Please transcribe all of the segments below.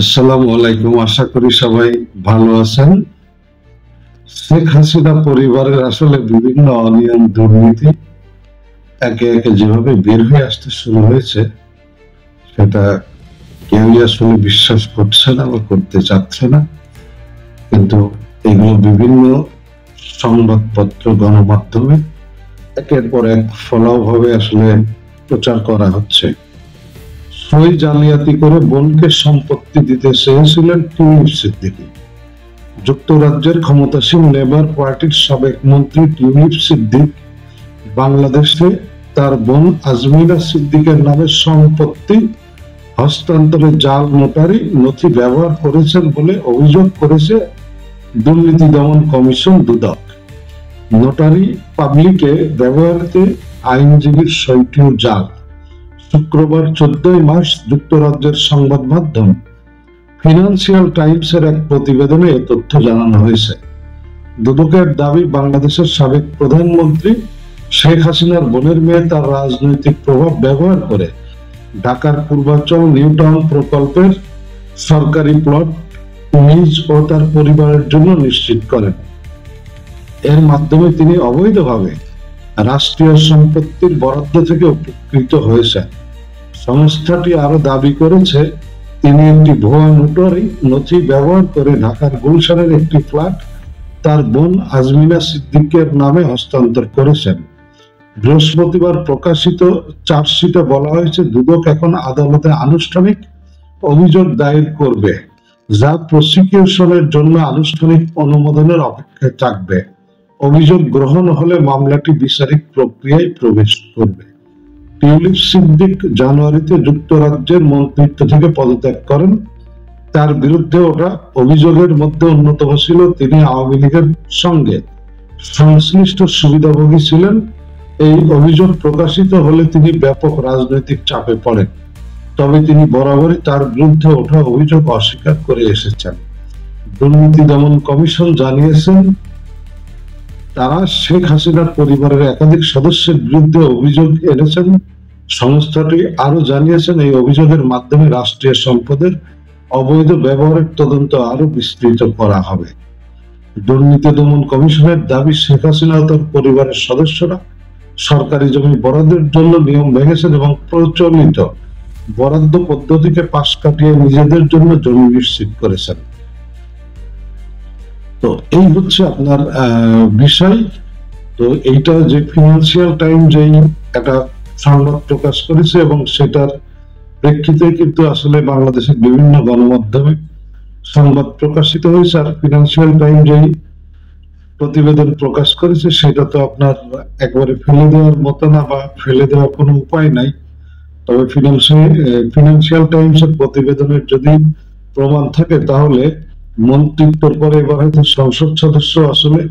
আসসালামু আলাইকুম। আশা করি সবাই ভালো আছেন। শেখ হাসিনা পরিবারের আসলে বিভিন্ন অনিয়ম দুর্নীতি একে একে যেভাবে বের হয়ে আসতে শুরু হয়েছে, সেটা কেউই আসলে বিশ্বাস করছে না বা করতে চাচ্ছে না। কিন্তু এগুলো বিভিন্ন সংবাদপত্র, গণমাধ্যমে একের পর এক ফলাওভাবে আসলে প্রচার করা হচ্ছে। সই জালিয়াতি করে বোনকে সম্পত্তি দিতে চেয়েছিলেন টিউলিপ সিদ্দিকী। যুক্তরাজ্যের ক্ষমতাসীন লেবার পার্টির সাবেক মন্ত্রী টিউলিপ সিদ্দিক বাংলাদেশে তার বোন আজমিনা সিদ্দিকের নামে সম্পত্তি হস্তান্তরে জাল নোটারি নথি ব্যবহার করেছেন বলে অভিযোগ করেছে দুর্নীতি দমন কমিশন দুদক। নোটারি পাবলিকে ব্যবহারিত আইনজীবীর সইটিও জাল। শুক্রবার 14 মার্চ যুক্তরাজ্যের সংবাদ মাধ্যম ফিনান্সিয়াল টাইমসের এক প্রতিবেদনে এ তথ্য জানানো হয়েছে। দুদকের দাবি, বাংলাদেশের সাবেক প্রধানমন্ত্রী শেখ হাসিনার বোনের মেয়ে তার রাজনৈতিক প্রভাব ব্যবহার করে ঢাকার পূর্বাঞ্চল নিউ টাউন প্রকল্পের সরকারি প্লট নিজ ও তার পরিবারের জন্য নিশ্চিত করেন। এর মাধ্যমে তিনি অবৈধভাবে রাষ্ট্রীয় সম্পত্তির বরাদ্দ থেকে উপকৃত হয়েছেন। সংস্থাটি আরো দাবি করেছে, তিনি একটি ভুয়া নোটারি নথি ব্যবহার করে ঢাকার গুলশানের একটি ফ্ল্যাট তার বোন আজমিনা সিদ্দিকের নামে হস্তান্তর করেছেন। বৃহস্পতিবার প্রকাশিত চার্জশিটে বলা হয়েছে, দুদক এখন আদালতে আনুষ্ঠানিক অভিযোগ দায়ের করবে, যা প্রসিকিউশনের জন্য আনুষ্ঠানিক অনুমোদনের অপেক্ষায় থাকবে। অভিযোগ গ্রহণ হলে মামলাটি বিচারিক প্রক্রিয়ায় প্রবেশ করবে। টিউলিপ সিদ্দিক জানুয়ারিতে যুক্তরাজ্যের মন্ত্রিত্ব থেকে পদত্যাগ করেন। তার বিরুদ্ধে ওঠা অভিযোগের মধ্যে অন্যতম ছিল তিনি আওয়ামী লীগের সঙ্গে সংশ্লিষ্ট সুবিধাভোগী ছিলেন। এই অভিযোগ প্রকাশিত হলে তিনি ব্যাপক রাজনৈতিক চাপে পড়েন। তবে তিনি বরাবরই তার বিরুদ্ধে ওঠা অভিযোগ অস্বীকার করে এসেছেন। দুর্নীতি দমন কমিশন জানিয়েছেন, তারা শেখ হাসিনার পরিবারের একাধিক সদস্যের বিরুদ্ধে অভিযোগ এনেছেন। সংস্থাটি আরো জানিয়েছেন, এই অভিযোগের মাধ্যমে রাষ্ট্রীয় সম্পদের অবৈধ ব্যবহারের তদন্ত আরো বিস্তৃত করা হবে। দুর্নীতি দমন কমিশনের দাবি, শেখ হাসিনা ও তার পরিবারের সদস্যরা সরকারি জমি বরাদ্দের জন্য নিয়ম ভেঙেছেন এবং প্রচলিত বরাদ্দ পদ্ধতিকে পাশ কাটিয়ে নিজেদের জন্য জমি নিশ্চিত করেছেন। তো এই হচ্ছে আপনার বিষয়। তো এইটা যে ফিনান্সিয়াল টাইম যেই একটা সংবাদ প্রকাশ করেছে এবং সেটার প্রেক্ষিতে কিন্তু আসলে বাংলাদেশের বিভিন্ন গণমাধ্যমে সংবাদ প্রকাশিত হয়েছে। আর ফিনান্সিয়াল টাইম যেই প্রতিবেদন প্রকাশ করেছে সেটা তো আপনার একবারে ফেলে দেওয়ার মতো না, বা ফেলে দেওয়ার কোনো উপায় নাই। তবে ফিনান্সিয়াল টাইমস এর প্রতিবেদনের যদি প্রমাণ থাকে, তাহলে মন্ত্রিত্বের পরে এবার হয়তো সংসদ সদস্য আসলে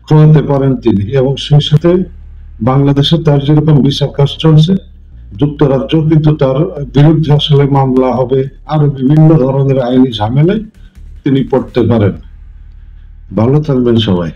খোয়াতে পারেন তিনি। এবং সেই সাথে বাংলাদেশে তার যেরকম বিচার কাজ চলছে, যুক্তরাজ্য কিন্তু তার বিরুদ্ধে আসলে মামলা হবে, আরো বিভিন্ন ধরনের আইনি ঝামেলায় তিনি পড়তে পারেন। ভালো থাকবেন সবাই।